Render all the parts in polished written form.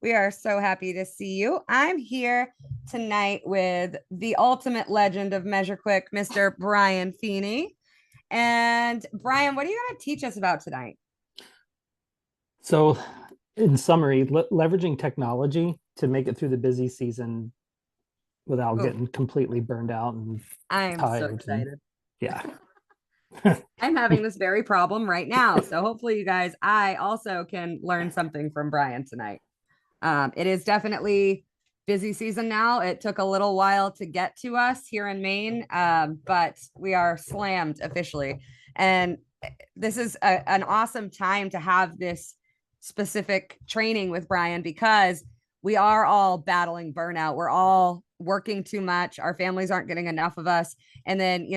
We are so happy to see you. I'm here tonight with the ultimate legend of Measure Quick, Mr. Brian Feeney. And Brian, what are you going to teach us about tonight? So, in summary, leveraging technology to make it through the busy season without Ooh, getting completely burned out and I'm so tired. And excited. yeah. I'm having this very problem right now. So hopefully you guys, I also can learn something from Brian tonight. It is definitely busy season now. It took a little while to get to us here in Maine, but we are slammed officially. And this is an awesome time to have this specific training with Brian because we are all battling burnout. We're all working too much. Our families aren't getting enough of us. And then,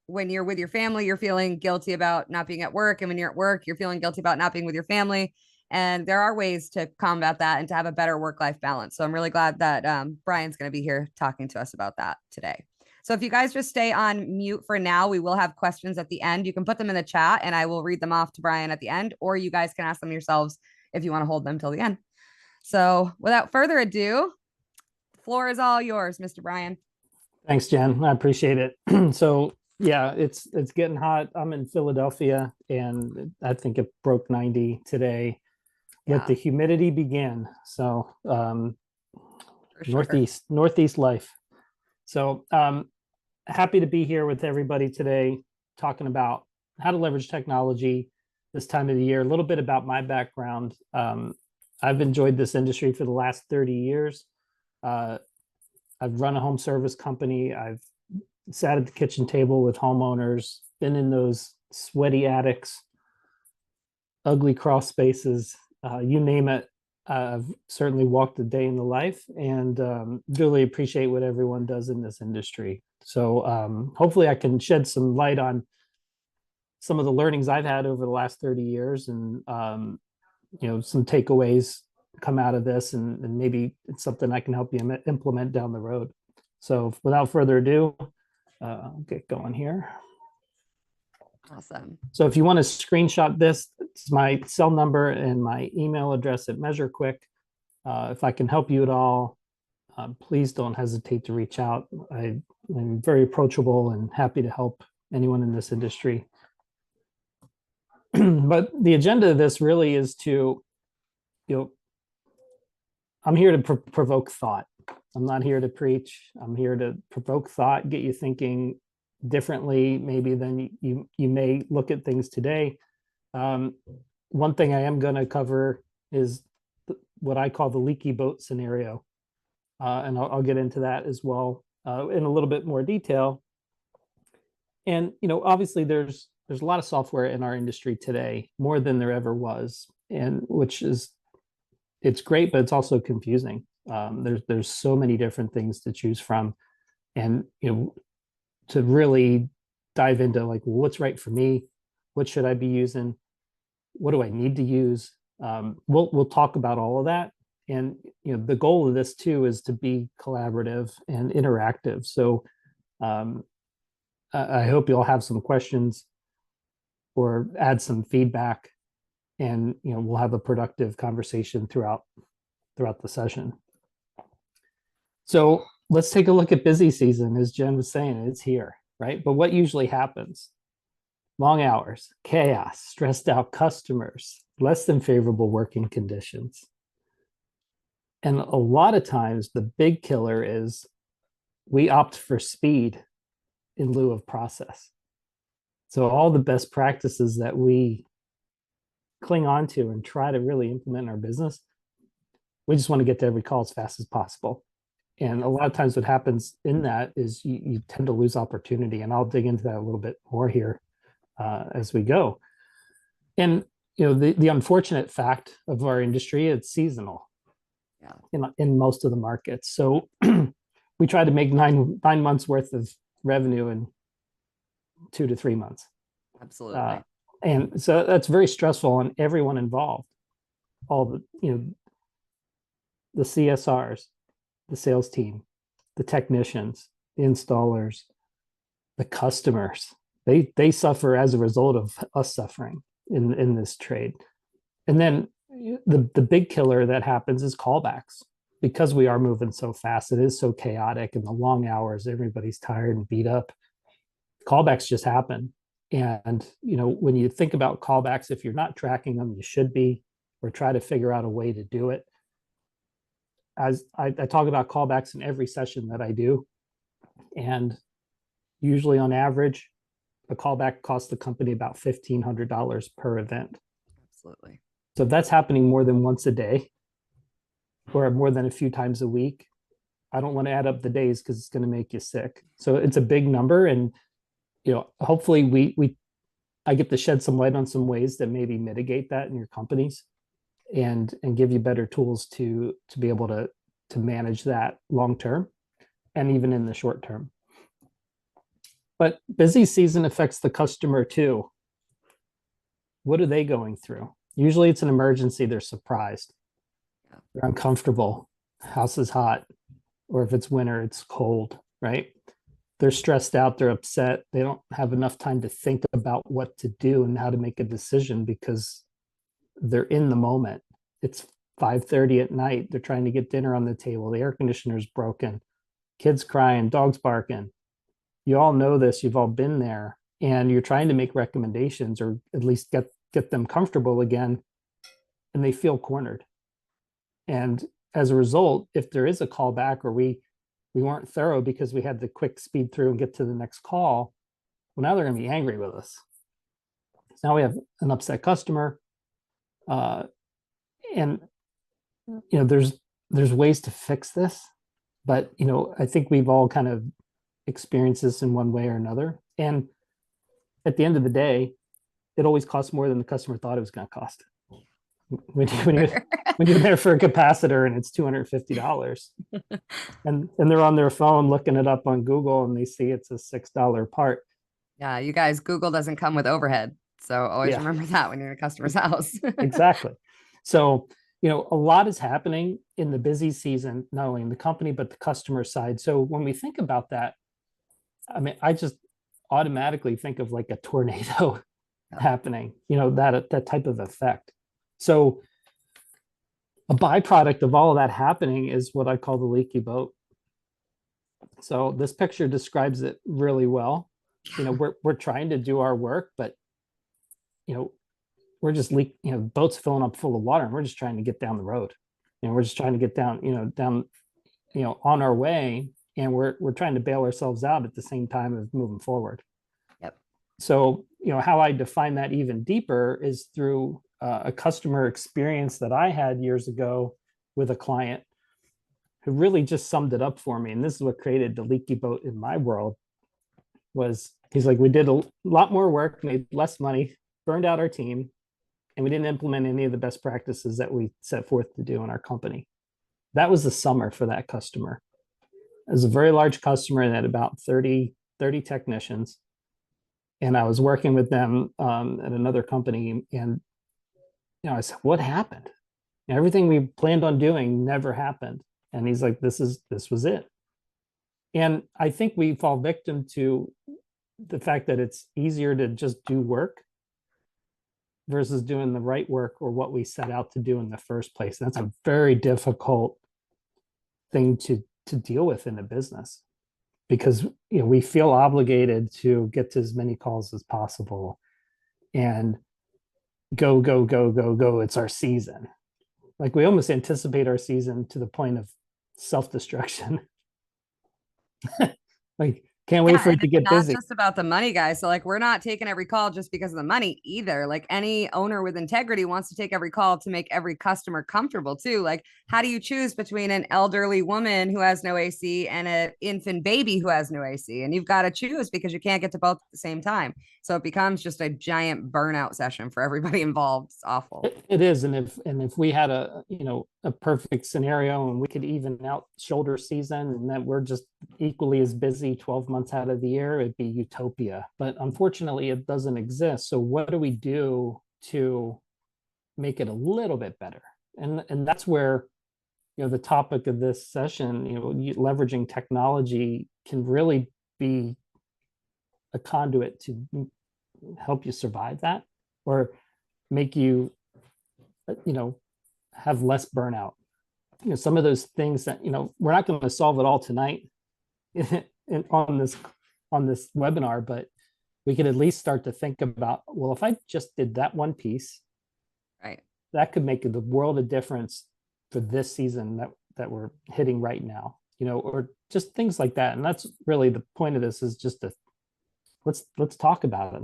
when you're with your family, you're feeling guilty about not being at work. And when you're at work, you're feeling guilty about not being with your family. And there are ways to combat that and to have a better work life balance. So I'm really glad that Brian's going to be here talking to us about that today. So if you guys just stay on mute for now, we will have questions at the end. You can put them in the chat and I will read them off to Brian at the end, or you guys can ask them yourselves if you want to hold them till the end. So without further ado, the floor is all yours, Mr. Brian. Thanks, Jen. I appreciate it. So yeah, it's getting hot. I'm in Philadelphia, and I think it broke 90 today. Let Yeah, the humidity begin. So for sure. northeast life. So happy to be here with everybody today, talking about how to leverage technology this time of the year. A little bit about my background. I've enjoyed this industry for the last 30 years. I've run a home service company. I've sat at the kitchen table with homeowners, been in those sweaty attics, ugly crawl spaces, you name it. I've certainly walked a day in the life, and really appreciate what everyone does in this industry. So hopefully I can shed some light on some of the learnings I've had over the last 30 years, and some takeaways come out of this, and maybe it's something I can help you implement down the road. So without further ado, I'll get going here. Awesome. So if you want to screenshot this, it's my cell number and my email address at MeasureQuick. If I can help you at all, please don't hesitate to reach out. I'm very approachable and happy to help anyone in this industry. But the agenda of this really is to, I'm here to provoke thought. I'm not here to preach. I'm here to provoke thought, get you thinking differently, maybe than you may look at things today. One thing I am going to cover is what I call the leaky boat scenario, and I'll get into that as well in a little bit more detail. And obviously, there's a lot of software in our industry today, more than there ever was, and it's great, but it's also confusing. There's so many different things to choose from, and to really dive into like, well, what's right for me, what should I be using, what do I need to use. We'll talk about all of that, and the goal of this too is to be collaborative and interactive. So I hope you'll have some questions or add some feedback, and we'll have a productive conversation throughout the session. So let's take a look at busy season. As Jen was saying, it's here, right? But what usually happens? Long hours, chaos, stressed out customers, less than favorable working conditions. And a lot of times the big killer is we opt for speed in lieu of process. So all the best practices that we cling on to and try to really implement in our business, we just want to get to every call as fast as possible. And a lot of times what happens in that is you tend to lose opportunity. And I'll dig into that a little bit more here as we go. And the unfortunate fact of our industry, it's seasonal. Yeah. In most of the markets. So we try to make nine months worth of revenue in 2 to 3 months. Absolutely. And so that's very stressful on everyone involved. All the CSRs, the sales team, the technicians, the installers, the customers. They suffer as a result of us suffering in this trade. And then the big killer that happens is callbacks. Because we are moving so fast, it is so chaotic, and the long hours, everybody's tired and beat up. Callbacks just happen. And when you think about callbacks, if you're not tracking them, you should be, or try to figure out a way to do it. As I talk about callbacks in every session that I do, and usually on average, a callback costs the company about $1,500 per event. Absolutely. So if that's happening more than once a day, or more than a few times a week, I don't want to add up the days because it's going to make you sick. So it's a big number. And, hopefully I get to shed some light on some ways that maybe mitigate that in your companies, and give you better tools to be able to manage that long term and even in the short term. But busy season affects the customer too. What are they going through? Usually it's an emergency. They're surprised. They're uncomfortable. House is hot. Or if it's winter, it's cold, right? They're stressed out. They're upset. They don't have enough time to think about what to do and how to make a decision because they're in the moment. It's 5:30 at night. They're trying to get dinner on the table. The air conditioner's broken. Kids crying, dogs barking. You all know this. You've all been there. And you're trying to make recommendations, or at least get them comfortable again. And they feel cornered. And as a result, if there is a callback, or we weren't thorough because we had to quick speed through and get to the next call, well, now they're going to be angry with us. So now we have an upset customer. And there's ways to fix this, but I think we've all kind of experienced this in one way or another. And at the end of the day, it always costs more than the customer thought it was going to cost. When you're there for a capacitor and it's $250, and they're on their phone looking it up on Google and they see it's a $6 part. Yeah, you guys, Google doesn't come with overhead. So always remember that when you're in a customer's house. Exactly. So, a lot is happening in the busy season, not only in the company, but the customer side. So when we think about that, I mean, I just automatically think of like a tornado happening, that type of effect. So a byproduct of all of that happening is what I call the leaky boat. So this picture describes it really well. We're trying to do our work, but we're just boats filling up full of water, and we're just trying to get down the road. We're just trying to get down on our way, and we're trying to bail ourselves out at the same time of moving forward. Yep. So how I define that even deeper is through a customer experience that I had years ago with a client who really just summed it up for me. And this is what created the leaky boat in my world. He's like, we did a lot more work, made less money, burned out our team, and we didn't implement any of the best practices that we set forth to do in our company. That was the summer for that customer. It was a very large customer that had about 30 technicians. And I was working with them at another company, and I said, what happened? Everything we planned on doing never happened. And he's like, this was it. And I think we fall victim to the fact that it's easier to just do work versus doing the right work, or what we set out to do in the first place. That's a very difficult thing to deal with in a business, because we feel obligated to get to as many calls as possible and go, go, go, go, go. It's our season. Like, we almost anticipate our season to the point of self-destruction. Like, can't wait for it to get busy. Not just about the money, guys. So like, we're not taking every call just because of the money either. Like, any owner with integrity wants to take every call to make every customer comfortable too. Like, how do you choose between an elderly woman who has no AC and an infant baby who has no AC? And you've got to choose, because you can't get to both at the same time. So it becomes just a giant burnout session for everybody involved. It's awful. It is. And if we had a perfect scenario and we could even out shoulder season, and that we're just equally as busy 12 months out of the year, it'd be utopia. But unfortunately, it doesn't exist. So what do we do to make it a little bit better? And that's where the topic of this session, leveraging technology, can really be a conduit to help you survive that, or make you have less burnout. Some of those things that, we're not going to solve it all tonight on this webinar, but we could at least start to think about, well, if I just did that one piece, right, that could make the world of difference for this season that we're hitting right now, or just things like that. And that's really the point of this, is just to let's talk about it.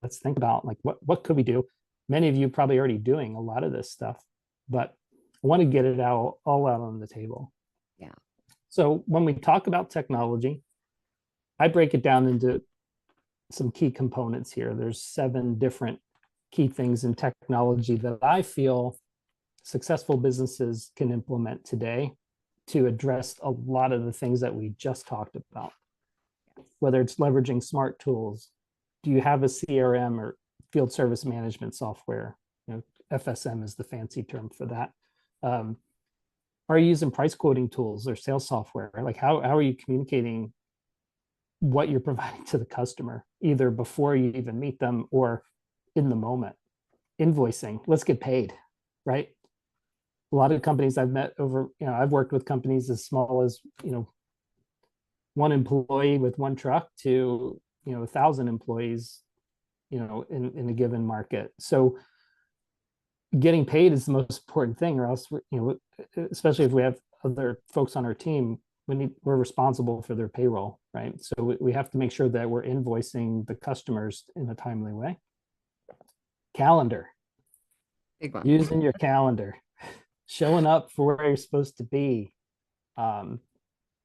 Let's think about, like, what could we do? Many of you probably already doing a lot of this stuff, but I want to get it all out on the table. yeah. So when we talk about technology, I break it down into some key components here. There's 7 different key things in technology that I feel successful businesses can implement today to address a lot of the things that we just talked about. Whether it's leveraging smart tools, do you have a CRM or field service management software? FSM is the fancy term for that. Are you using price quoting tools or sales software? Like, how are you communicating what you're providing to the customer, either before you even meet them or in the moment? Invoicing, let's get paid, right? A lot of companies I've met I've worked with companies as small as, 1 employee with 1 truck to, 1,000 employees, in a given market. So getting paid is the most important thing, or else, especially if we have other folks on our team, we're responsible for their payroll, right? So we have to make sure that we're invoicing the customers in a timely way. Calendar, Big one. using your calendar, showing up for where you're supposed to be.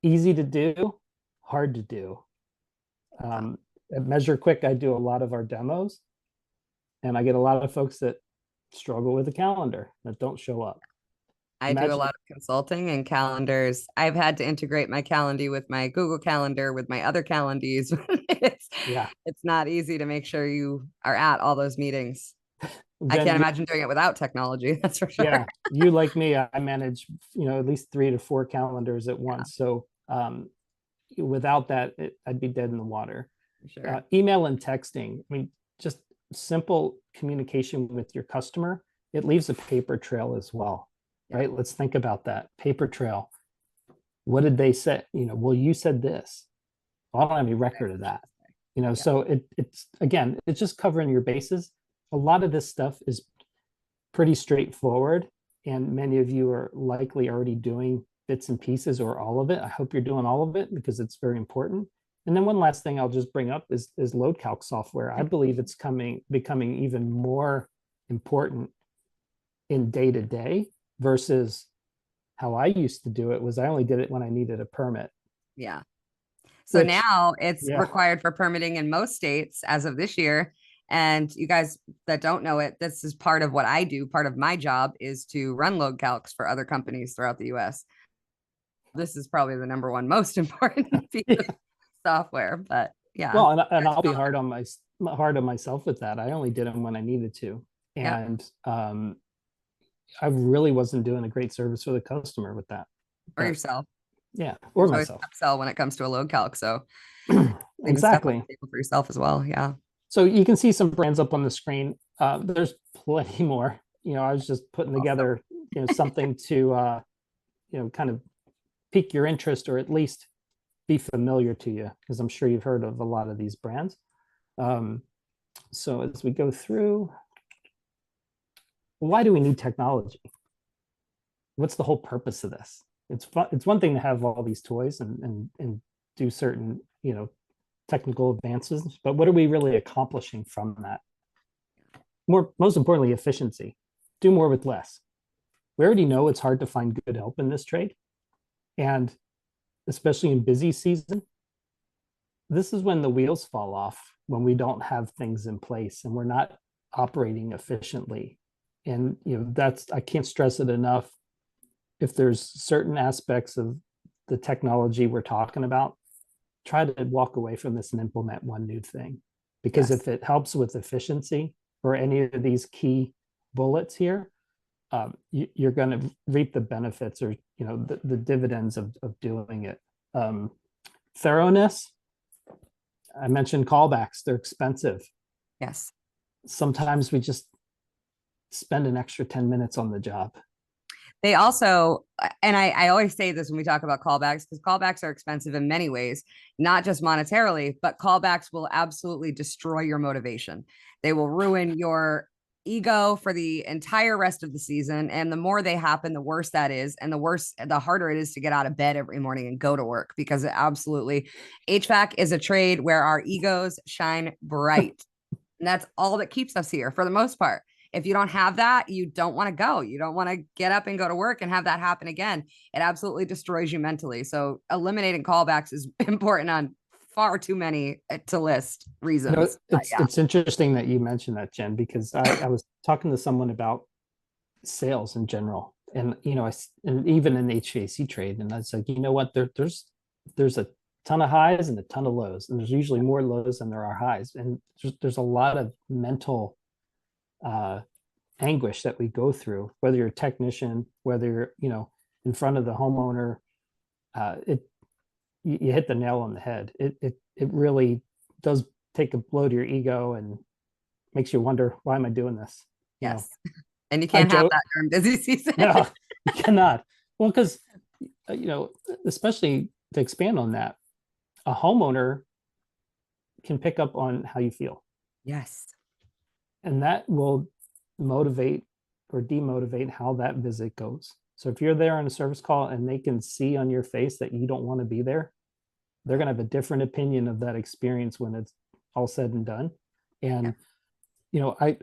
Easy to do, hard to do. At Measure Quick, I do a lot of our demos, and I get a lot of folks that struggle with the calendar, that don't show up. I do a lot of consulting and calendars. I've had to integrate my Calendly with my Google Calendar, with my other calendars. It's not easy to make sure you are at all those meetings. I can't imagine doing it without technology. That's for sure. Yeah, you, like me, I manage, at least 3 to 4 calendars at once. So without that, I'd be dead in the water. Sure. Email and texting. I mean, just simple communication with your customer. It leaves a paper trail as well, right? Let's think about that paper trail. What did they say? Well, you said this. Well, I don't have any record of that. So it's again, it's just covering your bases. A lot of this stuff is pretty straightforward, and many of you are likely already doing bits and pieces or all of it. I hope you're doing all of it, because it's very important. And then one last thing I'll just bring up is load calc software. I believe it's becoming even more important in day-to-day versus how I used to do it. Was I only did it when I needed a permit. Yeah. So now it's required for permitting in most states as of this year. And you guys that don't know it, this is part of what I do. Part of my job is to run load calcs for other companies throughout the US. This is probably the number 1 most important piece of software, but yeah. Well, and I'll be hard on myself with that. I only did them when I needed to. And I really wasn't doing a great service for the customer with that. Or yourself. Yeah, or myself. Upsell when it comes to a load calc. So exactly. For yourself as well. Yeah. So you can see some brands up on the screen. There's plenty more. I was just putting together, something to, kind of pique your interest, or at least be familiar to you, because I'm sure you've heard of a lot of these brands. So as we go through, why do we need technology? What's the whole purpose of this? It's one thing to have all these toys and do certain, technical advances, but what are we really accomplishing from that? Most importantly, efficiency. Do more with less. We already know it's hard to find good help in this trade, and especially in busy season, this is when the wheels fall off, when we don't have things in place and we're not operating efficiently. And I can't stress it enough. If there's certain aspects of the technology we're talking about, try to walk away from this and implement one new thing, because if it helps with efficiency or any of these key bullets here, you're going to reap the benefits, or the dividends of doing it. Thoroughness. I mentioned callbacks. They're expensive. Yes. Sometimes we just spend an extra 10 minutes on the job. They also, and I always say this when we talk about callbacks, because callbacks are expensive in many ways, not just monetarily, but callbacks will absolutely destroy your motivation. They will ruin your ego for the entire rest of the season. And the more they happen, the worse that is. And the harder it is to get out of bed every morning and go to work, because it absolutely, HVAC is a trade where our egos shine bright. And that's all that keeps us here for the most part. If you don't have that, you don't want to go. You don't want to get up and go to work and have that happen again. It absolutely destroys you mentally. So eliminating callbacks is important on far too many to list reasons. It's interesting that you mentioned that, Jen, because I was talking to someone about sales in general, and and even in the HVAC trade, and I was like, you know what, there's a ton of highs and a ton of lows, and there's usually more lows than there are highs, and there's a lot of mental anguish that we go through, whether you're a technician, whether you're in front of the homeowner. You hit the nail on the head. It really does take a blow to your ego and makes you wonder, why am I doing this? Yes. And you can't have that during busy season. No, you cannot. Well, because especially to expand on that, a homeowner can pick up on how you feel. Yes. And that will motivate or demotivate how that visit goes. So if you're there on a service call and they can see on your face that you don't want to be there, they're going to have a different opinion of that experience when it's all said and done. And,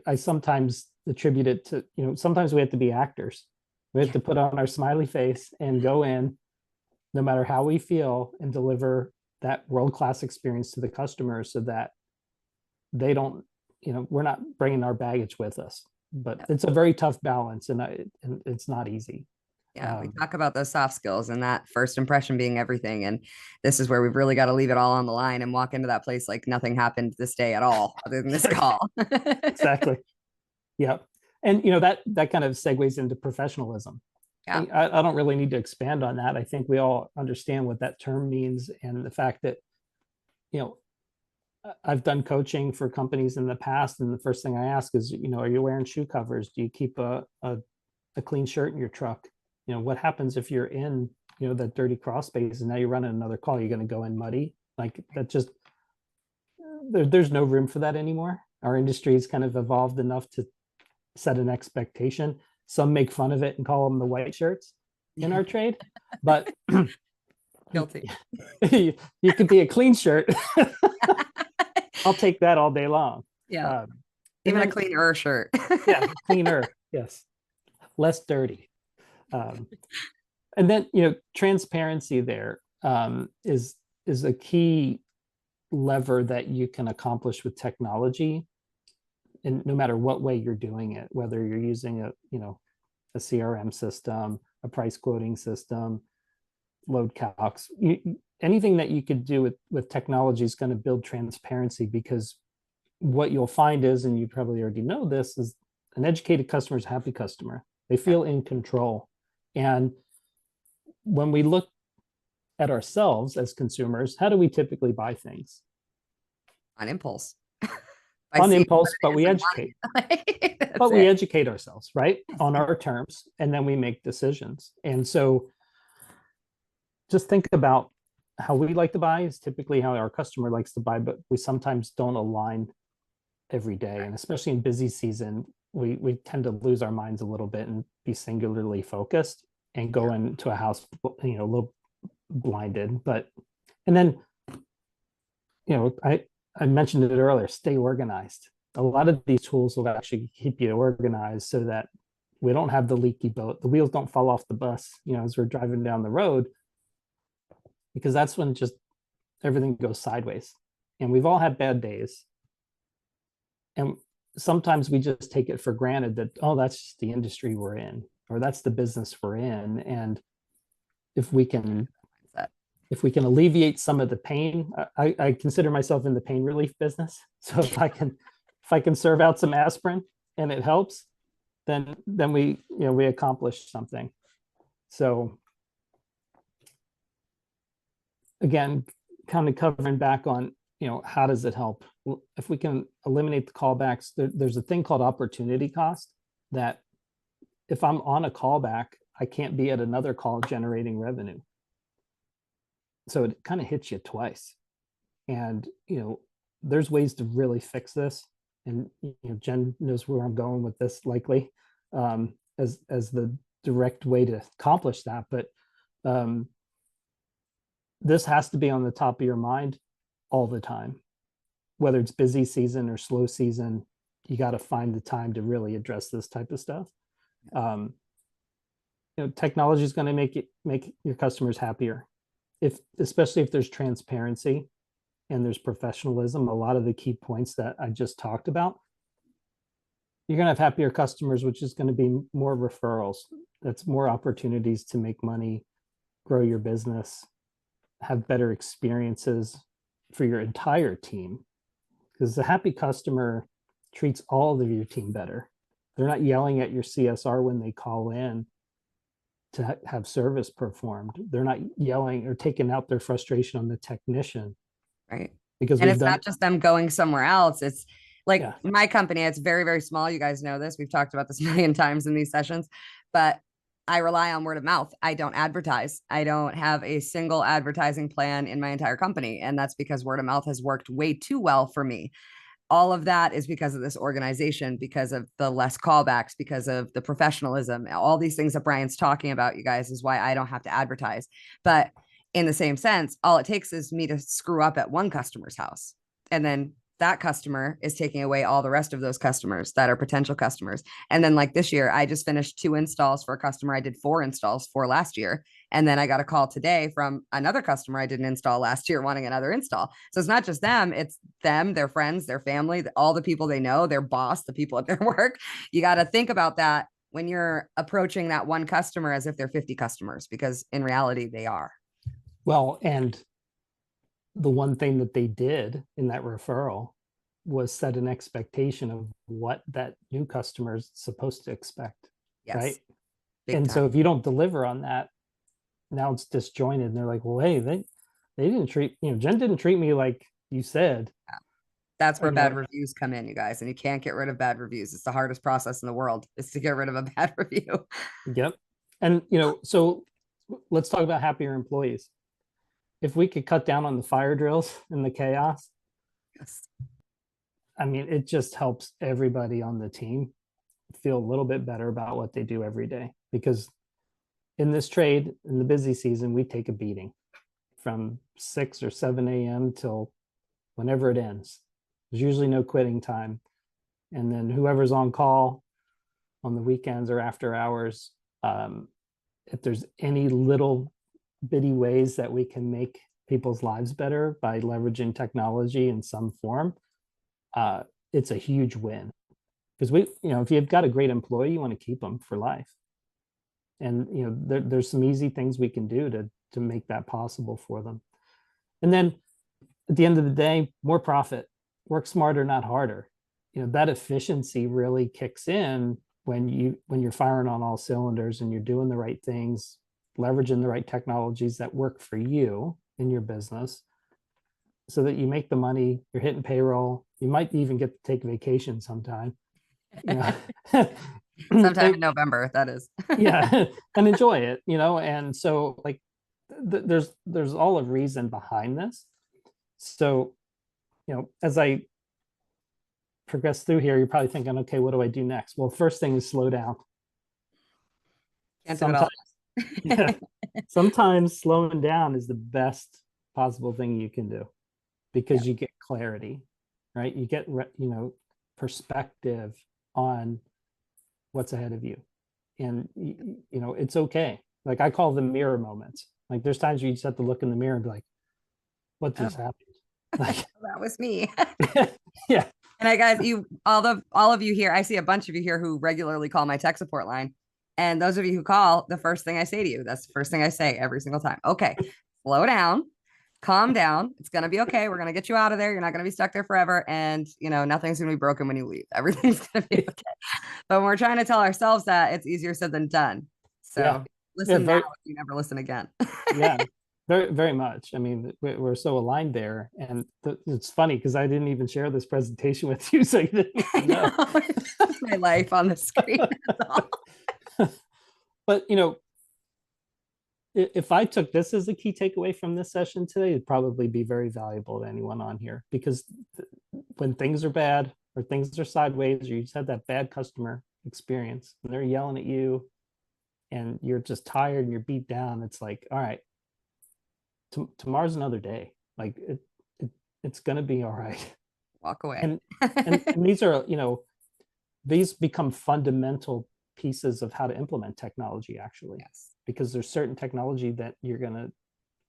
I sometimes attribute it to, sometimes we have to be actors. We have to put on our smiley face and go in, no matter how we feel, and deliver that world-class experience to the customer, so that they don't, we're not bringing our baggage with us. But it's a very tough balance, and it's not easy. Yeah, we talk about those soft skills and that first impression being everything. And this is where we've really got to leave it all on the line and walk into that place like nothing happened this day at all, other than this call. Exactly. Yep. And that kind of segues into professionalism. Yeah. I don't really need to expand on that. I think we all understand what that term means, and the fact that, I've done coaching for companies in the past, and the first thing I ask is, are you wearing shoe covers? Do you keep a clean shirt in your truck? What happens if you're in, that dirty crawl space and now you're running another call? You're going to go in muddy? Like, that just, there's no room for that anymore. Our industry has kind of evolved enough to set an expectation. Some make fun of it and call them the white shirts in our trade, but guilty. You could be a clean shirt. I'll take that all day long. Yeah. Even a cleaner shirt. Yeah, cleaner. Yes. Less dirty. And then, transparency there is a key lever that you can accomplish with technology, and no matter what way you're doing it, whether you're using a CRM system, a price quoting system, load calcs, anything that you could do with technology is going to build transparency, because what you'll find is, and you probably already know this, is an educated customer is a happy customer. They feel in control. And when we look at ourselves as consumers, how do we typically buy things? On impulse. On impulse, but we educate. We educate ourselves, right? On our terms, and then we make decisions. And so just think about how we like to buy is typically how our customer likes to buy, but we sometimes don't align every day. And especially in busy season, we tend to lose our minds a little bit and be singularly focused and go into a house, a little blinded. And then, I mentioned it earlier, stay organized. A lot of these tools will actually keep you organized so that we don't have the leaky boat. The wheels don't fall off the bus, as we're driving down the road, because that's when just everything goes sideways. And we've all had bad days. And sometimes we just take it for granted that, oh, that's just the industry we're in, or that's the business we're in. And if we can alleviate some of the pain, I consider myself in the pain relief business. So if I can serve out some aspirin and it helps, then we accomplish something. So again, kind of covering back on, how does it help? If we can eliminate the callbacks, there's a thing called opportunity cost. that if I'm on a callback, I can't be at another call generating revenue. So it kind of hits you twice. And, there's ways to really fix this. And, Jen knows where I'm going with this likely, as the direct way to accomplish that. But this has to be on the top of your mind all the time, whether it's busy season or slow season. You got to find the time to really address this type of stuff. Technology is going to make your customers happier, especially if there's transparency and there's professionalism. A lot of the key points that I just talked about, you're going to have happier customers, which is going to be more referrals. That's more opportunities to make money, grow your business, have better experiences for your entire team, because the happy customer treats all of your team better. They're not yelling at your CSR when they call in to have service performed. They're not yelling or taking out their frustration on the technician. Right. Because and it's not just them going somewhere else. It's like my company, it's very, very small. You guys know this. We've talked about this a million times in these sessions, but I rely on word of mouth. I don't advertise. I don't have a single advertising plan in my entire company. And that's because word of mouth has worked way too well for me. All of that is because of this organization, because of the less callbacks, because of the professionalism, all these things that Brian's talking about, you guys, is why I don't have to advertise. But in the same sense, all it takes is me to screw up at one customer's house. And then that customer is taking away all the rest of those customers that are potential customers. And then like this year, I just finished 2 installs for a customer I did 4 installs for last year. And then I got a call today from another customer I didn't install last year wanting another install. So it's not just them, it's them, their friends, their family, all the people they know, their boss, the people at their work. You got to think about that when you're approaching that one customer as if they're 50 customers, because in reality, they are. Well, and the one thing that they did in that referral was set an expectation of what that new customer is supposed to expect. Yes. Right. Big and time. So if you don't deliver on that, now it's disjointed. And they're like, well, hey, they didn't treat, Jen didn't treat me like you said. Yeah. That's where bad reviews come in, you guys. And you can't get rid of bad reviews. It's the hardest process in the world, is to get rid of a bad review. Yep. And, so let's talk about happier employees. If we could cut down on the fire drills and the chaos, yes. I mean, it just helps everybody on the team feel a little bit better about what they do every day. Because in this trade, in the busy season, we take a beating from 6 or 7 a.m. till whenever it ends. There's usually no quitting time. And then whoever's on call on the weekends or after hours, if there's any little bitty ways that we can make people's lives better by leveraging technology in some form, it's a huge win. Because if you've got a great employee, you want to keep them for life. And there's some easy things we can do to make that possible for them. And then at the end of the day, more profit. Work smarter, not harder. That efficiency really kicks in when you're firing on all cylinders and you're doing the right things, leveraging the right technologies that work for you in your business, so that you make the money, you're hitting payroll, you might even get to take vacation sometime. Sometime in November, that is. Yeah, and enjoy it, and so like there's all a reason behind this. So, as I progress through here, you're probably thinking, okay, what do I do next? Well, first thing is slow down. Can't do it all. Yeah, sometimes slowing down is the best possible thing you can do, because you get clarity, right? You get perspective on what's ahead of you, and it's okay. Like, I call them mirror moments. Like, there's times where you just have to look in the mirror and be like, what just happened? Like, that was me. Yeah. And guys, all of you here, I see a bunch of you here who regularly call my tech support line. And those of you who call, the first thing I say to you, that's the first thing I say every single time. Okay, slow down, calm down. It's going to be okay. We're going to get you out of there. You're not going to be stuck there forever. And, nothing's going to be broken when you leave. Everything's going to be okay. But when we're trying to tell ourselves that, it's easier said than done. So listen now if you never listen again. Yeah. Very, very much. I mean, we're so aligned there. And it's funny because I didn't even share this presentation with you, so you didn't I even know. know. It's just my life on the screen. But, if I took this as a key takeaway from this session today, it'd probably be very valuable to anyone on here, because when things are bad or things are sideways, or you just had that bad customer experience and they're yelling at you and you're just tired and you're beat down, it's like, all right, tomorrow's another day. Like it's going to be all right. Walk away. And these are, these become fundamental pieces of how to implement technology, actually. Yes. Because there's certain technology that you're going to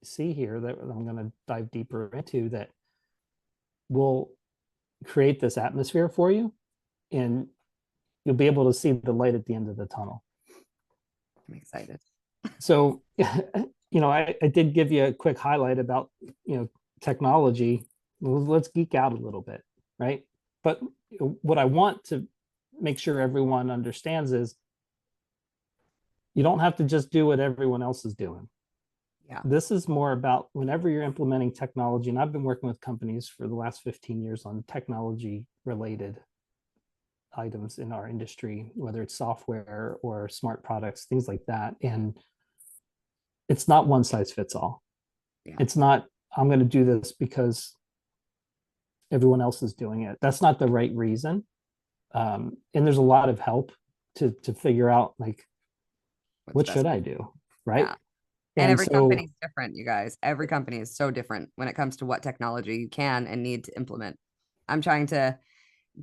see here that I'm going to dive deeper into that will create this atmosphere for you, and you'll be able to see the light at the end of the tunnel. I'm excited. So, I did give you a quick highlight about, technology. Let's geek out a little bit, right? But what I want to make sure everyone understands is you don't have to just do what everyone else is doing. Yeah. This is more about whenever you're implementing technology, and I've been working with companies for the last 15 years on technology related items in our industry, whether it's software or smart products, things like that. And it's not one size fits all. Yeah. It's not, I'm going to do this because everyone else is doing it. That's not the right reason. And there's a lot of help to figure out, like, what should I do? Right. Yeah. And every company is different, you guys. Every company is so different when it comes to what technology you can and need to implement. I'm trying to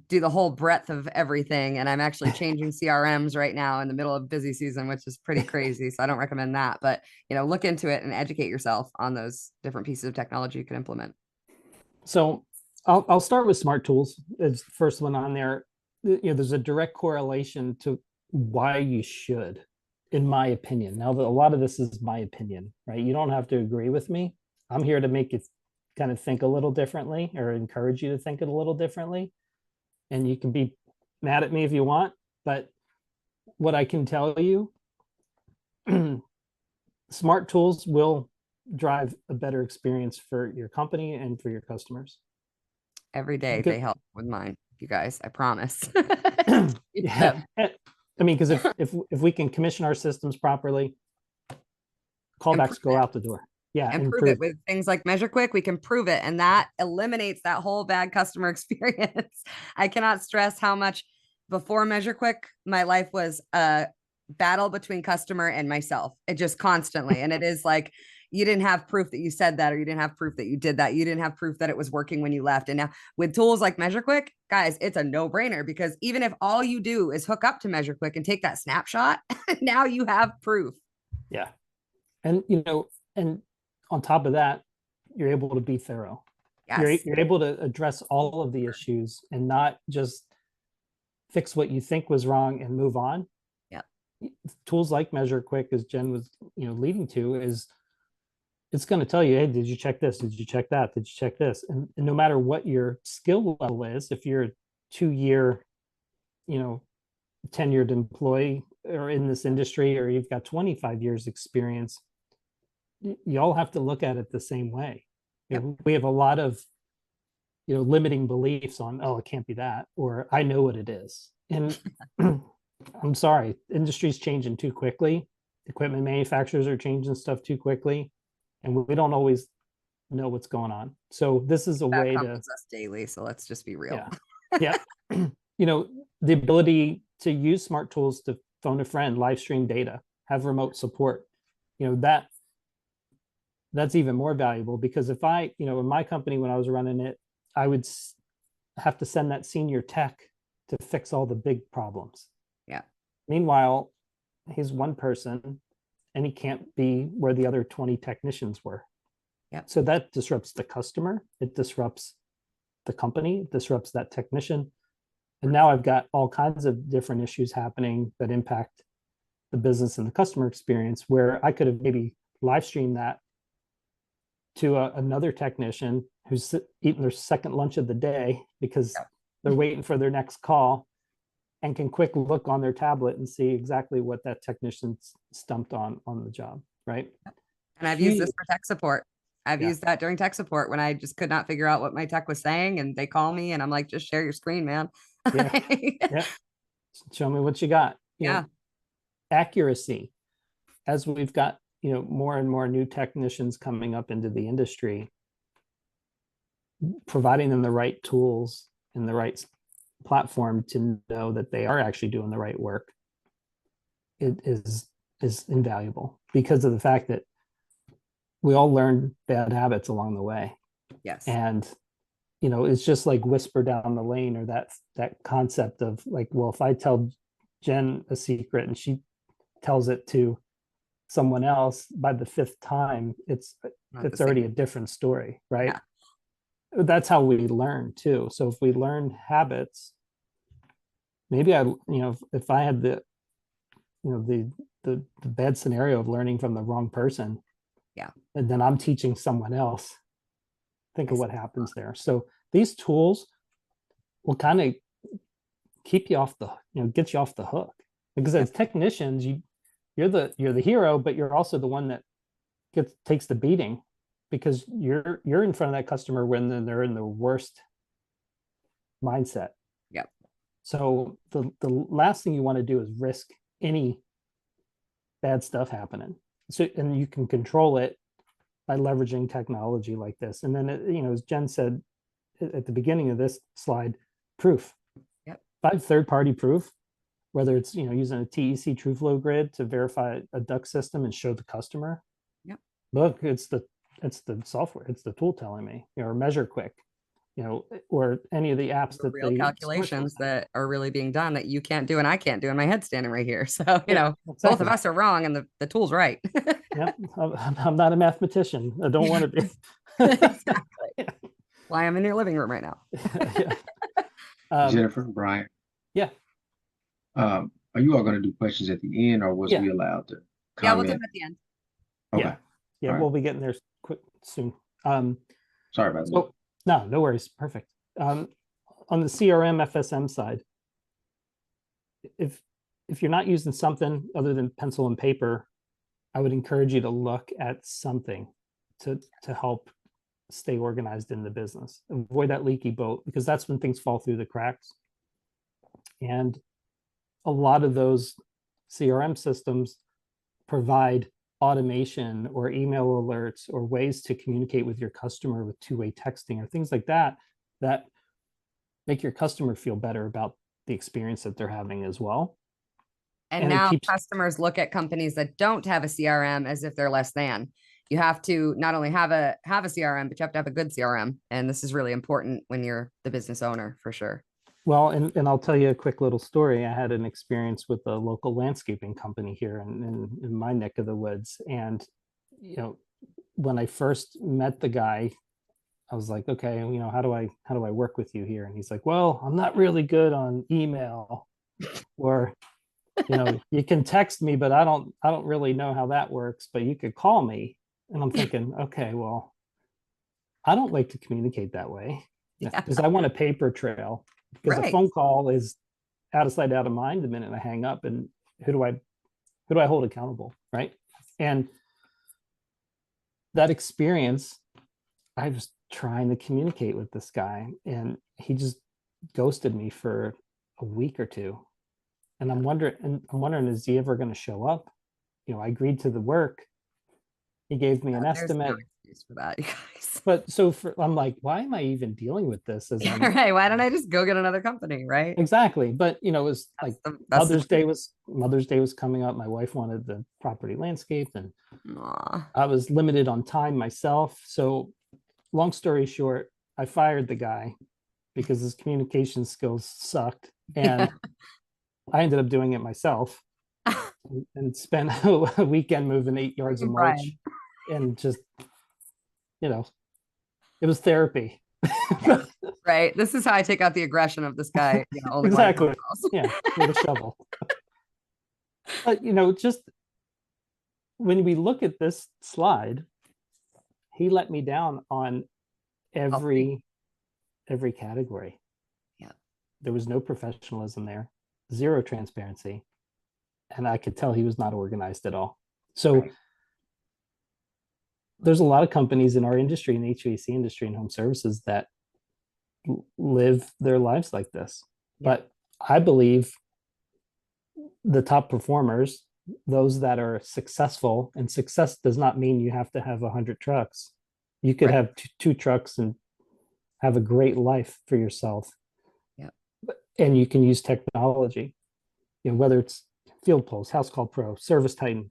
do the whole breadth of everything, and I'm actually changing CRMs right now in the middle of busy season, which is pretty crazy. So I don't recommend that, but look into it and educate yourself on those different pieces of technology you can implement. So I'll start with smart tools as the first one on there. There's a direct correlation to why you should, in my opinion. Now, a lot of this is my opinion, right? You don't have to agree with me. I'm here to make you kind of think a little differently, or encourage you to think it a little differently. And you can be mad at me if you want, but what I can tell you, smart tools will drive a better experience for your company and for your customers. Every day they help with mine, you guys. I promise. Yeah. I mean, because if we can commission our systems properly, callbacks go out the door. Yeah, and prove it with things like Measure Quick. We can prove it, and that eliminates that whole bad customer experience. I cannot stress how much before Measure Quick, my life was a battle between customer and myself. It just constantly, and it is like you didn't have proof that you said that, or you didn't have proof that you did that. You didn't have proof that it was working when you left. And now with tools like Measure Quick, guys, it's a no-brainer, because even if all you do is hook up to Measure Quick and take that snapshot, now you have proof. Yeah. And, and on top of that, you're able to be thorough. Yes. You're able to address all of the issues and not just fix what you think was wrong and move on. Yeah. Tools like Measure Quick, as Jen was, leading to, is it's going to tell you, hey, did you check this? Did you check that? Did you check this? And no matter what your skill level is, if you're a 2-year, tenured employee or in this industry, or you've got 25 years experience, you all have to look at it the same way. Yep. We have a lot of, limiting beliefs on, oh, it can't be that, or I know what it is. And I'm sorry, industry's changing too quickly. Equipment manufacturers are changing stuff too quickly, and we don't always know what's going on. So this is a way to us daily. So let's just be real. Yeah. The ability to use smart tools to phone a friend, live stream data, have remote support, that's even more valuable, because if I, in my company, when I was running it, I would have to send that senior tech to fix all the big problems. Yeah. Meanwhile, he's one person and he can't be where the other 20 technicians were. Yeah. So that disrupts the customer. It disrupts the company. It disrupts that technician. And now I've got all kinds of different issues happening that impact the business and the customer experience, where I could have maybe live streamed that to another technician who's eating their second lunch of the day because they're waiting for their next call, and can quick look on their tablet and see exactly what that technician stumped on the job, right? And I've used this Huge. for tech support. I've Yeah. used that during tech support when I just could not figure out what my tech was saying, and they call me and I'm like, just share your screen, man. Yeah. Yeah. Show me what you got. Yeah. Accuracy. As we've got, more and more new technicians coming up into the industry, providing them the right tools and the right platform to know that they are actually doing the right work, it is invaluable, because of the fact that we all learn bad habits along the way. Yes. And it's just like whisper down the lane, or that concept of like, well, if I tell Jen a secret and she tells it to someone else, by the fifth time it's already a different story, right? Yeah. That's how we learn too. So if we learn habits, maybe if I had the bad scenario of learning from the wrong person, yeah, and then I'm teaching someone else, think of what happens there. So these tools will kind of keep you off the, get you off the hook, because as technicians, you're the hero, but you're also the one that takes the beating, because you're in front of that customer when they're in the worst mindset. Yep. So the last thing you want to do is risk any bad stuff happening. So, and you can control it by leveraging technology like this. And then, as Jen said at the beginning of this slide, proof. Yep. If I have third-party proof, whether it's, using a TEC TrueFlow grid to verify a duct system and show the customer, yep, look, it's the software, it's the tool telling me, or Measure Quick, or any of the apps that real calculations that are really being done that you can't do and I can't do, and my head's standing right here. So, exactly. Both of us are wrong and the tool's right. Yeah, I'm not a mathematician. I don't want to be. Exactly. Yeah. Why I'm in your living room right now. Yeah. Jennifer, Brian. Yeah. Are you all going to do questions at the end, or was we allowed to comment? Yeah, we'll do them at the end. Okay. Yeah, we'll be getting there quick soon. Sorry about that. No worries. Perfect. On the CRM FSM side, if you're not using something other than pencil and paper, I would encourage you to look at something to help stay organized in the business. Avoid that leaky boat, because that's when things fall through the cracks. And a lot of those CRM systems provide automation or email alerts or ways to communicate with your customer with two-way texting or things like that make your customer feel better about the experience that they're having as well. And now customers look at companies that don't have a CRM as if they're less than. You have to not only have a CRM, but you have to have a good CRM. And this is really important when you're the business owner, for sure. Well, and I'll tell you a quick little story. I had an experience with a local landscaping company here in my neck of the woods. And, when I first met the guy, I was like, okay, how do I work with you here? And he's like, well, I'm not really good on email, or, you can text me, but I don't really know how that works, but you could call me. And I'm thinking, okay, well, I don't like to communicate that way, because I want a paper trail. Because a phone call is out of sight, out of mind the minute I hang up. And who do I hold accountable, right? And that experience, I was trying to communicate with this guy, and he just ghosted me for a week or two. And I'm wondering, is he ever going to show up? I agreed to the work. He gave me an estimate. No excuse for that, you guys. But I'm like, why am I even dealing with this? Right. Why don't I just go get another company? Right. Exactly. But it was like Mother's Day was coming up. My wife wanted the property landscaped, and I was limited on time myself. So long story short, I fired the guy because his communication skills sucked. And I ended up doing it myself and spent a weekend moving 8 yards of mulch. And just, it was therapy. Right. This is how I take out the aggression of this guy. Exactly. Yeah, with a shovel. But, just when we look at this slide, he let me down on every category. Yeah. There was no professionalism there, zero transparency. And I could tell he was not organized at all. So there's a lot of companies in our industry, in the HVAC industry and home services, that live their lives like this. Yeah. But I believe the top performers, those that are successful, and success does not mean you have to have 100 trucks. You could Right. have two trucks and have a great life for yourself. Yeah. And you can use technology, whether it's Field Pulse, House Call Pro, Service Titan.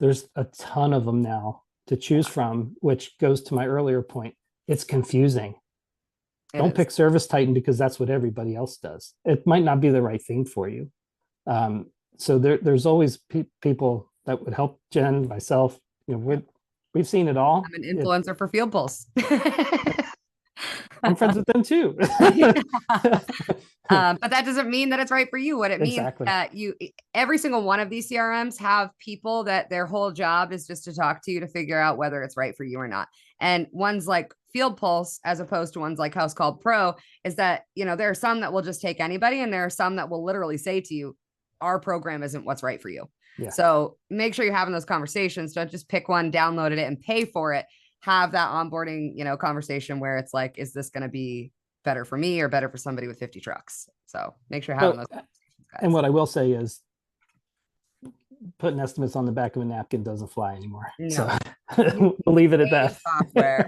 There's a ton of them now to choose from, which goes to my earlier point. It's confusing. Don't pick Service Titan because that's what everybody else does. It might not be the right thing for you. So there's always people that would help Jen, myself. We've seen it all. I'm an influencer for Field Pulse. I'm friends with them too. But that doesn't mean that it's right for you. What it means that every single one of these CRMs have people that their whole job is just to talk to you to figure out whether it's right for you or not. And ones like Field Pulse, as opposed to ones like House Call Pro, is that, there are some that will just take anybody, and there are some that will literally say to you, our program isn't what's right for you. Yeah. So make sure you're having those conversations. Don't just pick one, download it, and pay for it. Have that onboarding, conversation where it's like, is this going to be better for me or better for somebody with 50 trucks? So make sure you're having those conversations, guys. And what I will say is, putting estimates on the back of a napkin doesn't fly anymore. No. So we'll leave it at that. Software.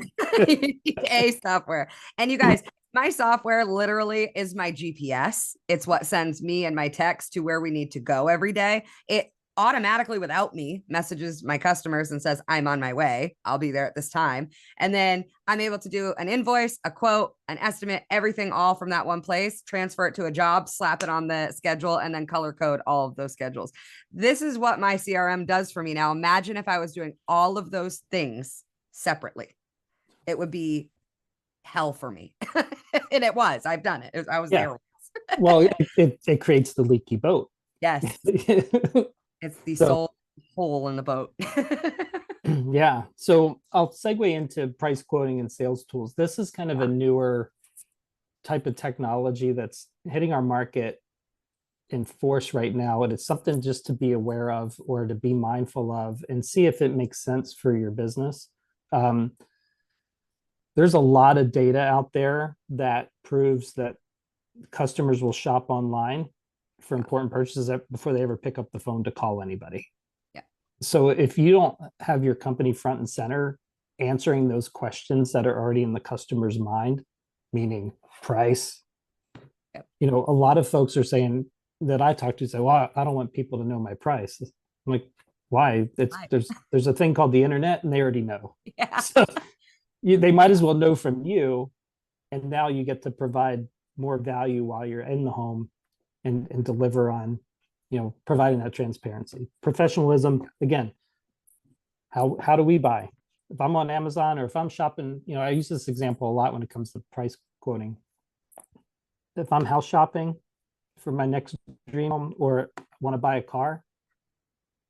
Software. And you guys, my software literally is my GPS. It's what sends me and my techs to where we need to go every day. It automatically, without me, messages my customers and says, I'm on my way. I'll be there at this time. And then I'm able to do an invoice, a quote, an estimate, everything all from that one place, transfer it to a job, slap it on the schedule, and then color code all of those schedules. This is what my CRM does for me. Now, imagine if I was doing all of those things separately. It would be hell for me. And it was. I've done it. I was there. Well, it creates the leaky boat. Yes. It's the sole hole in the boat. Yeah. So I'll segue into price quoting and sales tools. This is kind of a newer type of technology that's hitting our market in force right now. And it's something just to be aware of or to be mindful of and see if it makes sense for your business. There's a lot of data out there that proves that customers will shop online for important purchases before they ever pick up the phone to call anybody. Yeah. So if you don't have your company front and center answering those questions that are already in the customer's mind, meaning price, a lot of folks are saying that I talk to say, well, I don't want people to know my price. I'm like, why? There's a thing called the internet and they already know. Yeah. So they might as well know from you. And now you get to provide more value while you're in the home and deliver on, providing that transparency. Professionalism, again, how do we buy? If I'm on Amazon or if I'm shopping, I use this example a lot when it comes to price quoting. If I'm house shopping for my next dream home or want to buy a car,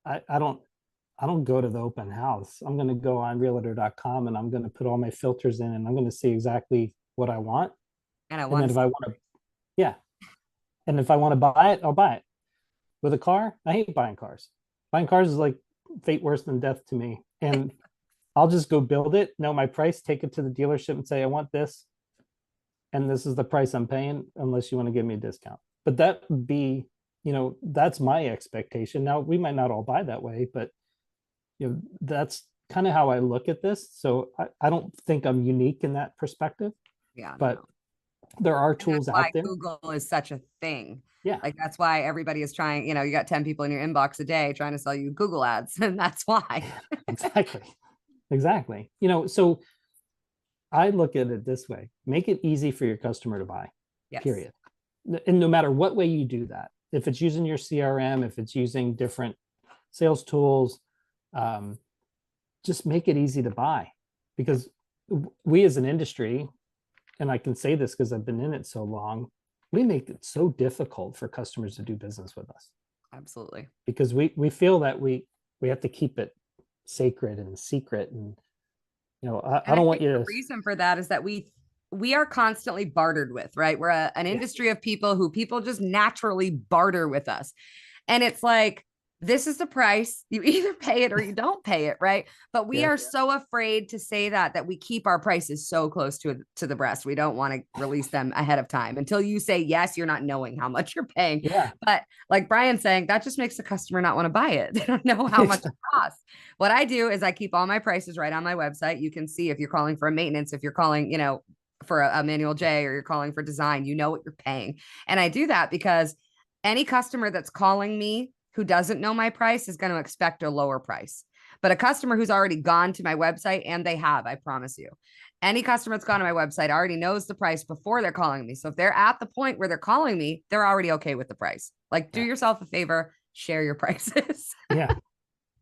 I don't go to the open house. I'm going to go on realtor.com and I'm going to put all my filters in and I'm going to see exactly what I want. And then if I want to, and if I want to buy it, I'll buy it. With a car, I hate buying cars. Buying cars is like fate worse than death to me. And I'll just go build it, know my price, take it to the dealership and say, I want this. And this is the price I'm paying unless you want to give me a discount. But that would be, that's my expectation. Now, we might not all buy that way, but that's kind of how I look at this. So I don't think I'm unique in that perspective. Yeah. But there are tools out there. Google is such a thing. Yeah. Like that's why everybody is trying, you got 10 people in your inbox a day trying to sell you Google ads. And that's why. Exactly. So I look at it this way, make it easy for your customer to buy, period. And no matter what way you do that, if it's using your CRM, if it's using different sales tools, just make it easy to buy, because we as an industry, and I can say this because I've been in it so long, we make it so difficult for customers to do business with us. Absolutely. Because we feel that we have to keep it sacred and secret. And, I don't want you to. The reason for that is that we are constantly bartered with, right? We're an industry of people who just naturally barter with us. And it's like, this is the price. You either pay it or you don't pay it, right? But we Yeah. are so afraid to say that we keep our prices so close to the breast. We don't want to release them ahead of time. Until you say yes, you're not knowing how much you're paying. Yeah. But like Brian's saying, that just makes the customer not want to buy it. They don't know how much it costs. What I do is I keep all my prices right on my website. You can see if you're calling for a maintenance, if you're calling, for a manual J, or you're calling for design, you know what you're paying. And I do that because any customer that's calling me who doesn't know my price is going to expect a lower price. But a customer who's already gone to my website, and they have, I promise you, any customer that's gone to my website already knows the price before they're calling me. So if they're at the point where they're calling me, they're already okay with the price. Like, do yourself a favor, share your prices. Yeah.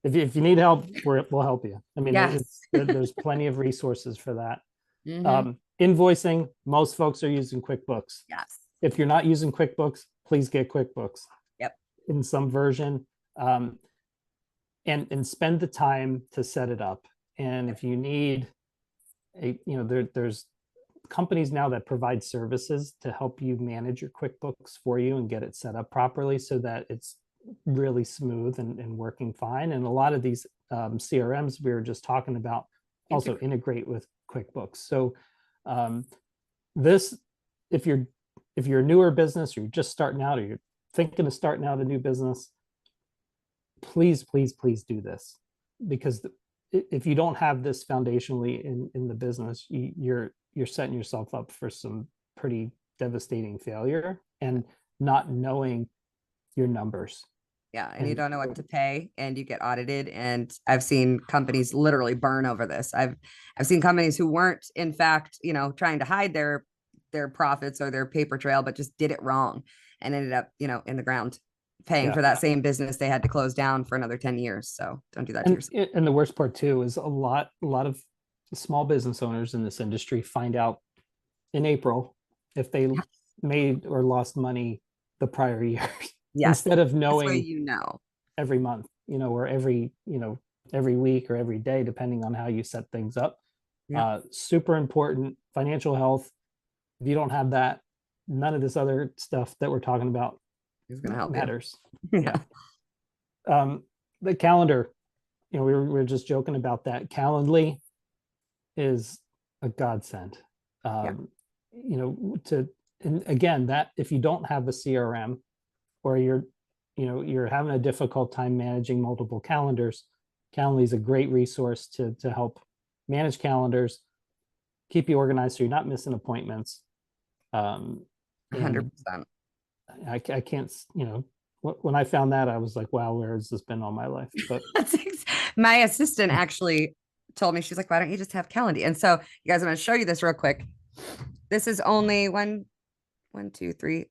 If you need help, we'll help you. I mean, Yes. there's plenty of resources for that. Mhm. Invoicing, most folks are using QuickBooks. Yes. If you're not using QuickBooks, please get QuickBooks. Yep. In some version, and spend the time to set it up. And if you need there's companies now that provide services to help you manage your QuickBooks for you and get it set up properly so that it's really smooth and working fine. And a lot of these CRMs we were just talking about also integrate with QuickBooks. So this, if you're a newer business, or you're just starting out, or you're thinking of starting out a new business, please do this, because if you don't have this foundationally in the business, you're setting yourself up for some pretty devastating failure and not knowing your numbers. Yeah, and you don't know what to pay, and you get audited. And I've seen companies literally burn over this. I've seen companies who weren't, in fact, trying to hide their profits or their paper trail, but just did it wrong and ended up, in the ground, paying for that same business they had to close down for another 10 years. So don't do that to yourself. And the worst part too is a lot of small business owners in this industry find out in April if they made or lost money the prior year. Yes. Instead of knowing every month, or every week or every day, depending on how you set things up. Super important. Financial health. If you don't have that, none of this other stuff that we're talking about is going to help matters. Yeah. The calendar, we were just joking about that. Calendly is a godsend. And again, that if you don't have a CRM, or you're having a difficult time managing multiple calendars, Calendly is a great resource to help manage calendars, keep you organized so you're not missing appointments. 100%. I can't, when I found that, I was like, wow, where has this been all my life? But my assistant actually told me, she's like, why don't you just have Calendly? And so you guys, I'm going to show you this real quick. This is only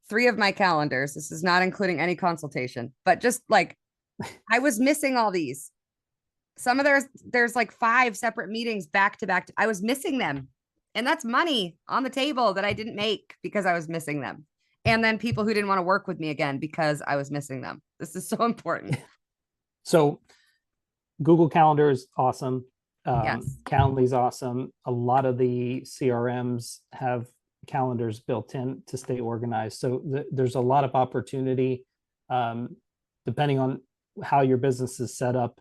three of my calendars. This is not including any consultation, but just like, I was missing all these. Some of there's like 5 separate meetings back to back. I was missing them. And that's money on the table that I didn't make because I was missing them. And then people who didn't want to work with me again because I was missing them. This is so important. So Google Calendar is awesome. Yes. Calendly is awesome. A lot of the CRMs have calendars built in to stay organized. So there's a lot of opportunity, depending on how your business is set up.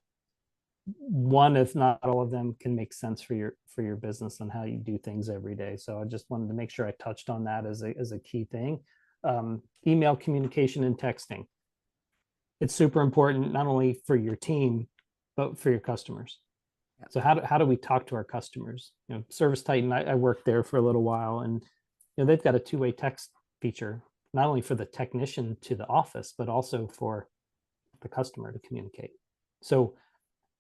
One, if not all of them, can make sense for your business and how you do things every day. So I just wanted to make sure I touched on that as a key thing. Email communication and texting. It's super important, not only for your team, but for your customers. So how do we talk to our customers? Service Titan, I worked there for a little while, and they've got a 2-way text feature, not only for the technician to the office, but also for the customer to communicate. So,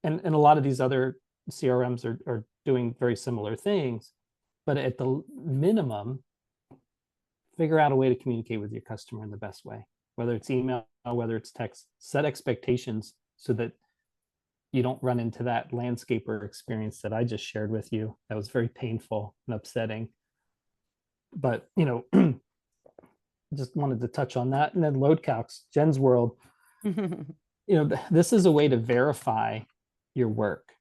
and a lot of these other CRMs are doing very similar things, but at the minimum, figure out a way to communicate with your customer in the best way, whether it's email, whether it's text. Set expectations so that you don't run into that landscaper experience that I just shared with you. That was very painful and upsetting. But, just wanted to touch on that. And then load calcs, Jen's world, this is a way to verify your work.